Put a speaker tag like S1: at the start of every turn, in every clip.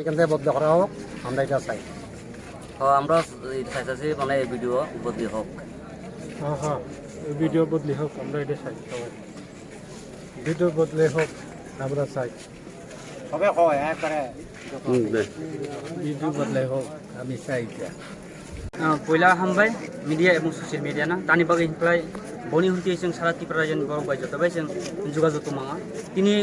S1: এখান থেকে বদলি করা হোক, আমরা এটা চাই।
S2: আমরা চাইছি মানে এই ভিডিও বদলি হোক।
S3: হ্যাঁ ভিডিও বদলি হোক, আমরা এটা চাই। সবাই ভিডিও বদলি হোক আমরা চাই।
S1: সবে হয় একবারে
S3: ভিডিও বদলাই হোক আমি চাই।
S4: পয়লা हामबाय मिडिया एवं ससियेल मिडिया ना दानि बागै हिंख्लाय बनि हुन्थि जों सारा त्रिपुरा रायजोनि बर' बायजोताबाय जों जुगाजुग तमाङा तिनि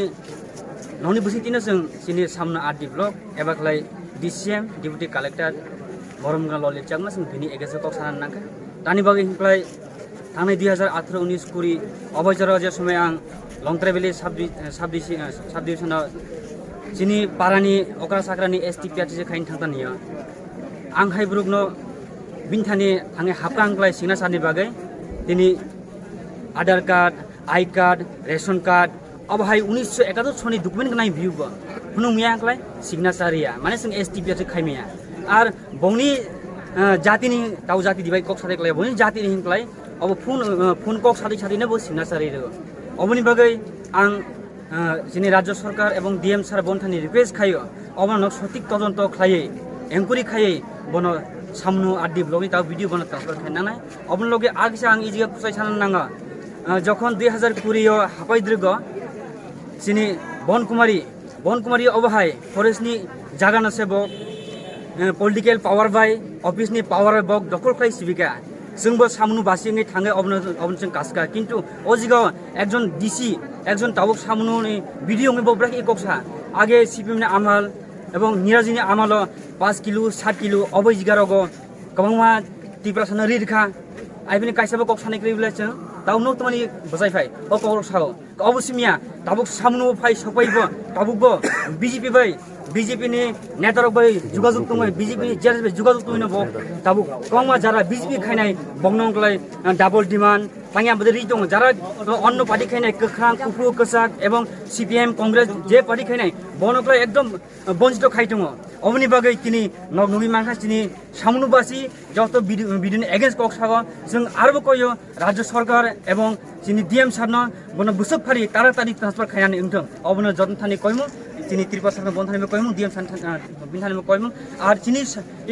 S4: ननि बुसितिनो जों सिनि सामना आरडि ब्लक एबाख्लाय डिसिएम डिपुटि कालेक्टर बरमगा ललित चाकमा जों बिनि एगेन्स्ट कक साना नांखा दानि बागै हिंख्लाय थांनाय 2018-19 कुरि अबयजरा जे समय आं लंट्रेभेलि साब डिभिजनाव सिनि पारानि अकरा साक्रानि एसटि पिआरटि जे खायनो थांतानिया आं हाइब्रुगनो बिनथानि आंनि हाबखांग्लाय सिगना सारनि बागै दिनै Aadhaar card I card ration card अब हाय 1971 सनि डकुमेन्ट गनाय भिउबो हुनु मिया आंख्लाय सिगनासारिया माने जों एसटि पिआरटि खायमिया आर बंनि जातिनि दाउ जाति दिबाय कक साथैख्लाय बंनि जातिनि हिंख्लाय अब फुन कक साथै बो सिगनासारि रो अबनि बागै आं जोंनि राज्य सरकार एवं डिएम सार बन्थानि रिक्वेस्ट खायो अबनो सठिक तदन्त खायै एंकुरि खायै बनो सामनु आदि ब्लगनि ताव भिडियो बना ट्रान्सफर खायनानै अबन लगे आगसे आं इजिगा खुसाय सान नाङा जखन 2020 आव हापायद्रग सिनि बनकुमारी अबहाय फरेस्टनि जागाना सेबक पलिटिकल पावर बाय अफिसनि पावर बक दखल खाय सिबिका जोंबो सामनु बासिङै थाङो अबन जों कासका किन्तु अजिगाव एकजन डिसि एकजन तावक सामनुनि भिडियो मे बब्राक एककसा आगे सिपिएमनि आमाल এবং নিরাজিনি আমালো 5 কিলো 7 কিলো অবৈ জিগারগো কমংমা টিপ্রাসনা রিরখা আইবিনি কাইসাবো কক সানি ক্রিবলেছ তাউनो तमानि बजायफाय अ कल सागो अबसिमिया ताबुक सामनु फाय सफायबो ताबुकबो बीजेपी नि नेतारक बै जुगाजुग तंगै बीजेपी नि जेरबे जुगाजुग तंगिनो बो ताबुक कमंमा जारा बीजेपी खायनाय बंनंगलाय डाबल डिमान्ड पांगिया बदे रि दङ जारा अन्न पार्टी खायनाय कोख्रां कुफु कसाक एवं सीपीएम कांग्रेस जे पार्टी खायनाय बनकलाय एकदम बंजित खाय दङ अबनि बागै तिनि नगनुगि मानखा तिनि सामनुबासी जत बिदिनो एगेन्स्ट कक सागो जों आरबो कयो राज्य सरकार एवं जिनि डिएम सारनो बन बुसक फारि तारातारि ट्रान्सफर खायनानै उंथों अबनो जतन थानि कयमु तिनि त्रिपुरा सरकार बन्थानिबो कयमु डिएम सान बिनथानिबो कयमु आर तिनि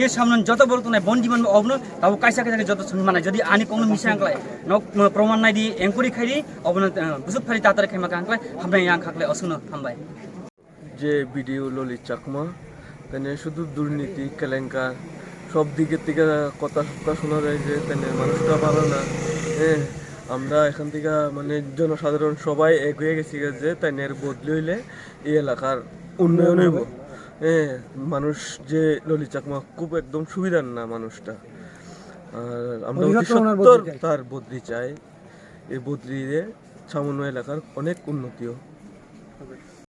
S4: ए सामन जत बरतनाय बन डिमान्ड अबनो ताबो कायसा जत सनमानाय जदि आनि कोनो मिसांक्लाय न प्रमाण नायदि एंकुरि खायदि अबनो बुसक फारि तातारि खायमा कांक्लाय हामनाय आं खाखले असुनो हामबाय
S5: যে বিডিও ললিত চাকমা তেনে শুধু দুর্নীতি কেলেঙ্কার সব দিকের থেকে কথা শোনা যায় যে তেনে মানুষটা ভালো না। আমরা এখান থেকে মানে জনসাধারণ সবাই এক হয়ে গেছি যে তেনের বদলি হইলে এই এলাকার উন্নয়ন হইব। মানুষ যে ললিত চাকমা খুব একদম সুবিধার না মানুষটা, আর আমরা অতি সত্বর তার বদলি চাই। এই বদলিতে সামান্য এলাকার অনেক উন্নতিও হবে।